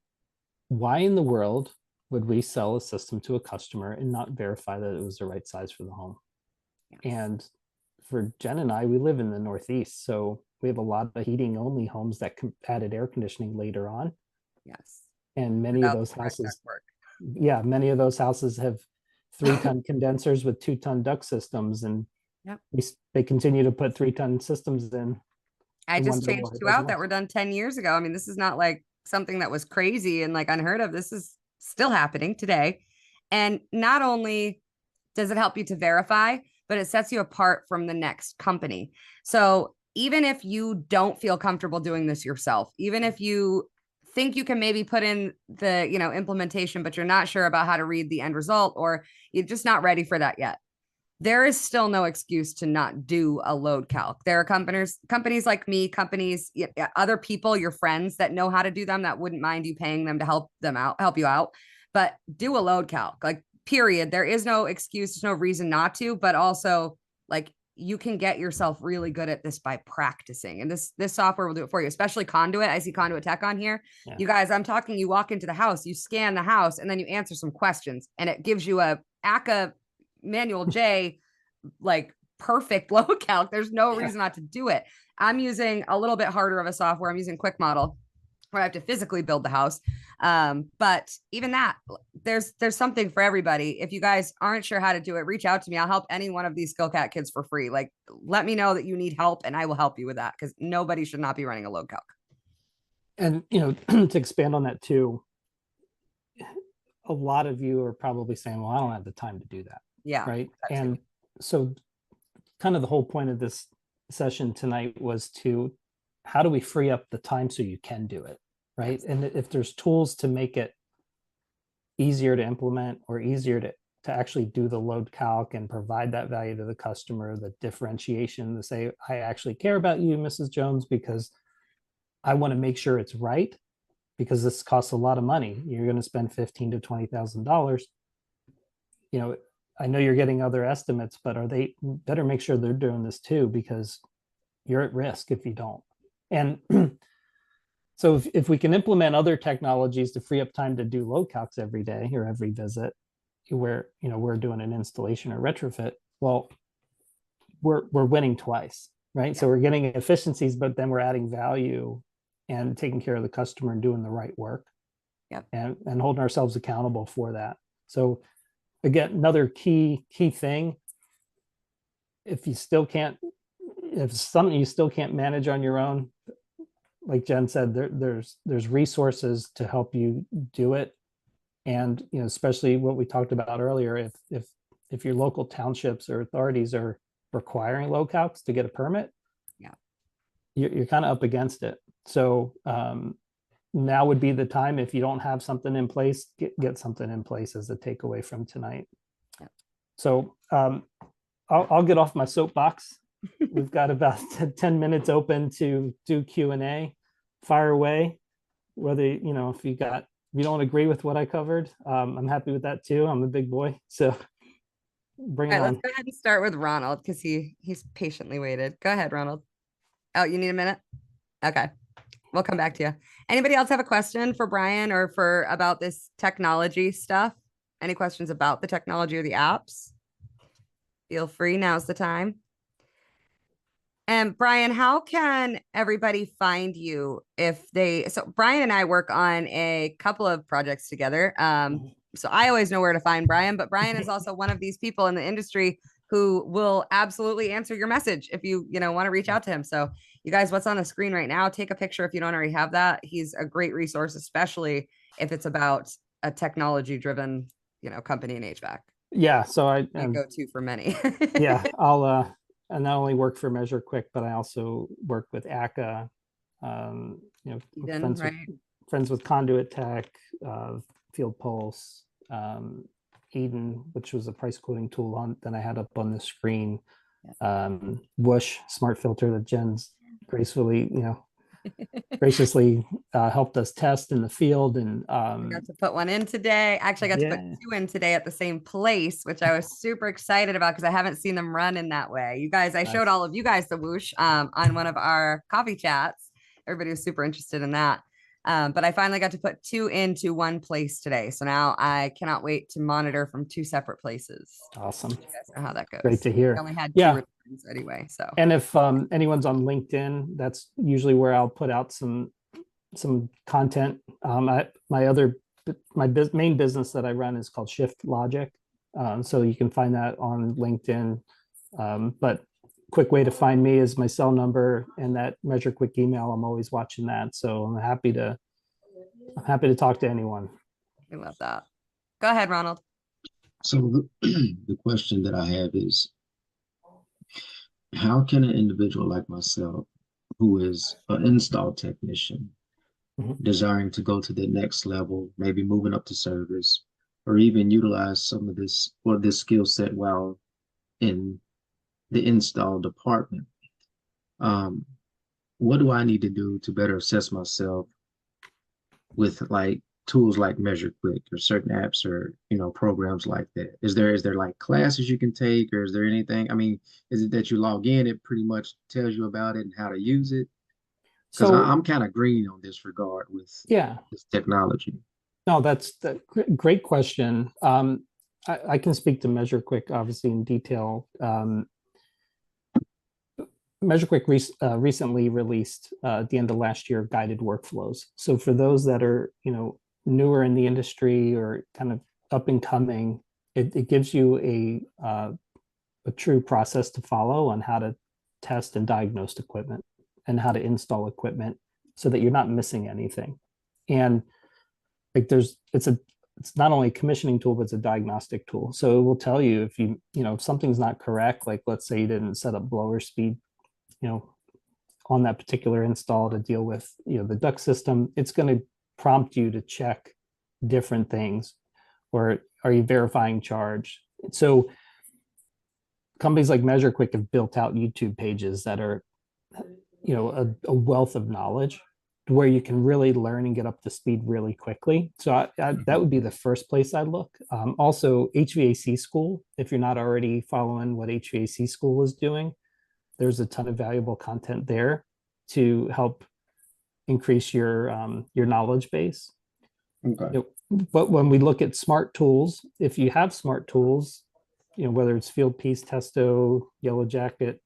Why in the world would we sell a system to a customer and not verify that it was the right size for the home? Yes. And for Jen and I, we live in the Northeast. So we have a lot of heating only homes that added air conditioning later on. Yes. And many of those houses, many of those houses have 3-ton condensers with 2-ton duct systems, and they continue to put 3-ton systems in. I just changed 2 out that were done 10 years ago. I mean, this is not like something that was crazy and like unheard of. This is still happening today. And not only does it help you to verify, but it sets you apart from the next company. So even if you don't feel comfortable doing this yourself, even if you think you can maybe put in the, implementation, but you're not sure about how to read the end result, or you're just not ready for that yet, there is still no excuse to not do a load calc. There are companies like me, other people, your friends that know how to do them, that wouldn't mind you paying them to help you out, but do a load calc, like, period. There is no excuse. There's no reason not to, but also like you can get yourself really good at this by practicing. And this software will do it for you, especially Conduit. I see Conduit Tech on here. Yeah. You guys, I'm talking, you walk into the house, you scan the house, and then you answer some questions, and it gives you a ACA Manual J, like, perfect load calc. There's no reason not to do it. I'm using a little bit harder of a software. I'm using Quick Model, where I have to physically build the house. But even that, there's something for everybody. If you guys aren't sure how to do it, reach out to me. I'll help any one of these SkillCat kids for free. Like, let me know that you need help and I will help you with that, because nobody should not be running a load calc. And, to expand on that too, a lot of you are probably saying, well, I don't have the time to do that. Yeah. Right. And so kind of the whole point of this session tonight was to, how do we free up the time so you can do it? Right. Yes. And if there's tools to make it easier to implement, or easier to actually do the load calc and provide that value to the customer, the differentiation to say, I actually care about you, Mrs. Jones, because I want to make sure it's right, because this costs a lot of money. You're going to spend $15,000 to $20,000. I know you're getting other estimates, but they better make sure they're doing this too, because you're at risk if you don't. And so if we can implement other technologies to free up time to do load calcs every day or every visit, where we're doing an installation or retrofit, well, we're winning twice, right? Yeah. So we're getting efficiencies, but then we're adding value and taking care of the customer and doing the right work. Yeah. And holding ourselves accountable for that. So again, another key thing, if something you still can't manage on your own, like Jen said, there's resources to help you do it. And especially what we talked about earlier, if your local townships or authorities are requiring load calcs to get a permit, you're kind of up against it. So now would be the time, if you don't have something in place, get something in place, as a takeaway from tonight. Yeah. So I'll get off my soapbox. We've got about 10 minutes open to do Q&A. Fire away. Whether, if you don't agree with what I covered, I'm happy with that too. I'm a big boy. So bring it on. Let's go ahead and start with Ronald, because he's patiently waited. Go ahead, Ronald. Oh, you need a minute? Okay. We'll come back to you. Anybody else have a question for Brian or about this technology stuff? Any questions about the technology or the apps? Feel free. Now's the time. And Brian, how can everybody find you so Brian and I work on a couple of projects together. So I always know where to find Brian, but Brian is also one of these people in the industry who will absolutely answer your message if you want to reach out to him. So you guys, what's on the screen right now, take a picture if you don't already have that. He's a great resource, especially if it's about a technology driven, company in HVAC. Yeah. So I go to for many. Yeah. I'll, I not only work for Measure Quick, but I also work with ACA, Eden, friends with Conduit Tech, Field Pulse, Eden, which was a price quoting tool that I had up on the screen, Whoosh smart filter that Jen's graciously helped us test in the field. And I got to put one in today. Actually, I got to put 2 in today at the same place, which I was super excited about, because I haven't seen them run in that way. You guys, I showed all of you guys the Whoosh on one of our coffee chats. Everybody was super interested in that. But I finally got to put 2 into one place today. So now I cannot wait to monitor from 2 separate places. Awesome. You guys know how that goes. Great to I hear. only had 2 Yeah. returns anyway. So, And if anyone's on LinkedIn, that's usually where I'll put out some content. My main business that I run is called Shift Logic. So you can find that on LinkedIn. But quick way to find me is my cell number and that Measure Quick email. I'm always watching that. So I'm happy to talk to anyone. we love that. Go ahead, Ronald. So the question that I have is, how can an individual like myself, who is an install technician, desiring to go to the next level, maybe moving up to service, or even utilize some of this or this skill set while in the install department, what do I need to do to better assess myself with like tools like Measure Quick or certain apps or programs like that? Is there like classes you can take, or is there anything? I mean, is it that you log in, it pretty much tells you about it and how to use it? Because So I'm kind of green on this regard with this technology. No, that's the great question. I can speak to Measure Quick obviously in detail. Measure Quick recently released at the end of last year guided workflows. So for those that are newer in the industry or kind of up and coming, it gives you a true process to follow on how to test and diagnose equipment and how to install equipment so that you're not missing anything. And like it's not only a commissioning tool, but it's a diagnostic tool. So it will tell you if if something's not correct, like let's say you didn't set up blower speed, on that particular install to deal with, the duct system, it's going to prompt you to check different things, or are you verifying charge? So companies like Measure Quick have built out YouTube pages that are, a wealth of knowledge where you can really learn and get up to speed really quickly. So that would be the first place I'd look. Also, HVAC School, if you're not already following what HVAC School is doing, there's a ton of valuable content there to help increase your knowledge base. Okay. But when we look at smart tools, if you have smart tools, whether it's Field Piece, Testo, Yellow Jacket,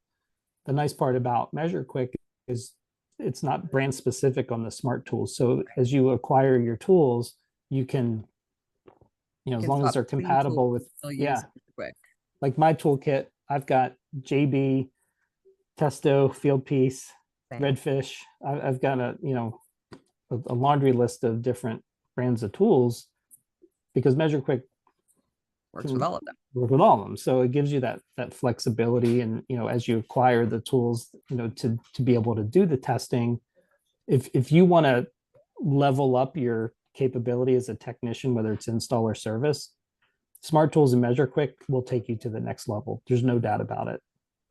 the nice part about Measure Quick is it's not brand specific on the smart tools. So as you acquire your tools, you can, as long as they're compatible with, like my toolkit, I've got JB, Testo, Field Piece, Redfish. I've got a laundry list of different brands of tools because Measure Quick works with all of them. Work with all of them. So it gives you that flexibility, and as you acquire the tools, to be able to do the testing. If you want to level up your capability as a technician, whether it's install or service, Smart Tools and Measure Quick will take you to the next level. There's no doubt about it,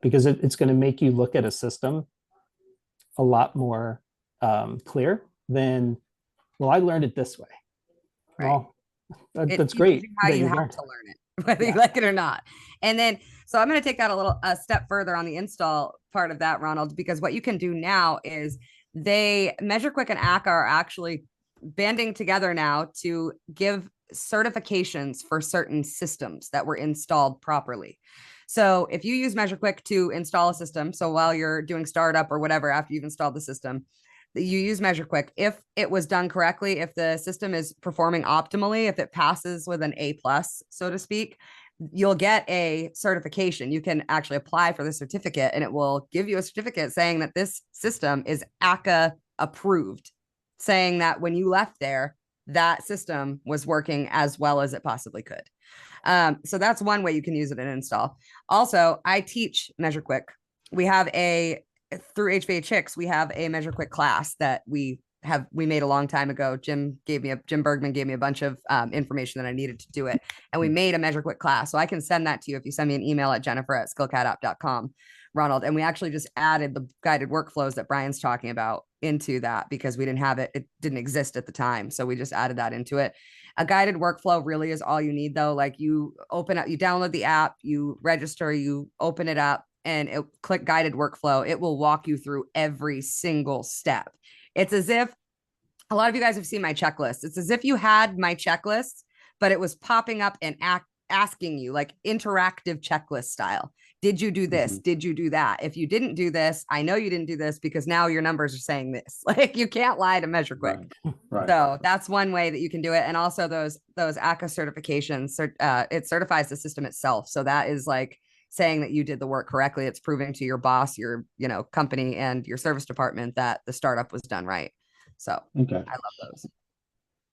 because it's going to make you look at a system a lot more clear than, well, I learned it this way. Right. Well, that's great. How you have to learn it, whether you like it or not. And then, so I'm going to take that a step further on the install part of that, Ronald, because what you can do now is Measure Quick and ACCA are actually banding together now to give certifications for certain systems that were installed properly. So if you use Measure Quick to install a system, so while you're doing startup or whatever, after you've installed the system, you use Measure Quick. If it was done correctly, if the system is performing optimally, if it passes with an A+, so to speak, you'll get a certification. You can actually apply for the certificate, and it will give you a certificate saying that this system is ACCA approved, saying that when you left there, that system was working as well as it possibly could. So that's one way you can use it in install. Also, I teach Measure Quick. We have through HVAC, we have a Measure Quick class that we made a long time ago. Jim Bergman gave me a bunch of information that I needed to do it. And we made a Measure Quick class. So I can send that to you if you send me an email at jennifer@skillcatapp.com, Ronald. And we actually just added the guided workflows that Brian's talking about into that because we didn't have it. It didn't exist at the time. So we just added that into it. A guided workflow really is all you need though. Like you open up, you download the app, you register, you open it up, and click guided workflow. It will walk you through every single step. It's as if a lot of you guys have seen my checklist. It's as if you had my checklist, but it was popping up and asking you like interactive checklist style. Did you do this? Mhm. Did you do that? If you didn't do this, I know you didn't do this because now your numbers are saying this. Like you can't lie to Measure Quick. Right. So that's one way that you can do it. And also those ACA certifications, it certifies the system itself. So that is like saying that you did the work correctly. It's proving to your boss, your, company and your service department that the startup was done right. So Okay. I love those.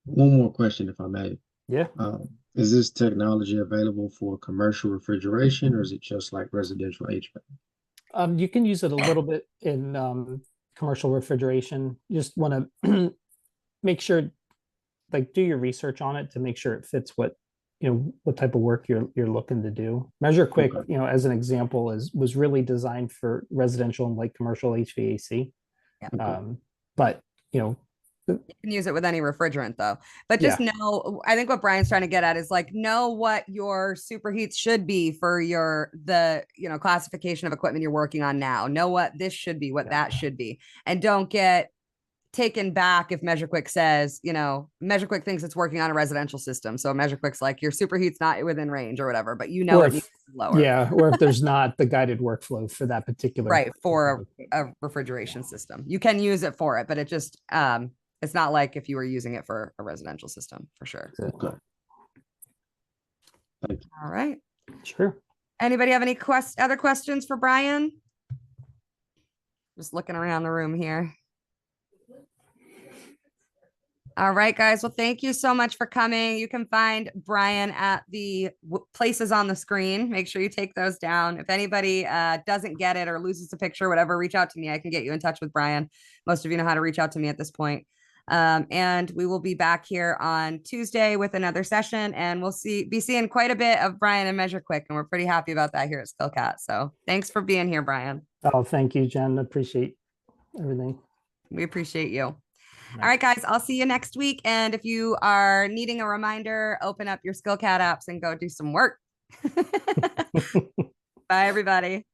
One more question, if I may. Yeah. Is this technology available for commercial refrigeration, or is it just like residential HVAC? You can use it a little bit in commercial refrigeration. You just want to make sure, like, do your research on it to make sure it fits what type of work you're looking to do. Measure Quick, Okay. as an example, was really designed for residential and like commercial HVAC. Yeah. Okay. But You can use it with any refrigerant though, but just Yeah. know, I think what Brian's trying to get at is like, know what your superheats should be for the classification of equipment you're working on now. Know what this should be, what that should be, and don't get taken back if Measure Quick says, Measure Quick thinks it's working on a residential system. So Measure Quick's like, your superheat's not within range or whatever, but or it needs if, to be lower. yeah, or if there's not the guided workflow for that particular Right, for a refrigeration system. You can use it for it, but it just it's not like if you were using it for a residential system, for sure. Okay. All right. Sure. Anybody have any other questions for Brian? Just looking around the room here. All right, guys. Well, thank you so much for coming. You can find Brian at the places on the screen. Make sure you take those down. If anybody doesn't get it or loses the picture, whatever, reach out to me. I can get you in touch with Brian. Most of you know how to reach out to me at this point. And we will be back here on Tuesday with another session, and we'll be seeing quite a bit of Brian and Measure Quick, and we're pretty happy about that here at Skillcat. So thanks for being here, Brian. Oh, thank you, Jen. Appreciate everything. We appreciate you. All right, guys, I'll see you next week. And if you are needing a reminder, open up your Skillcat apps and go do some work. Bye, everybody.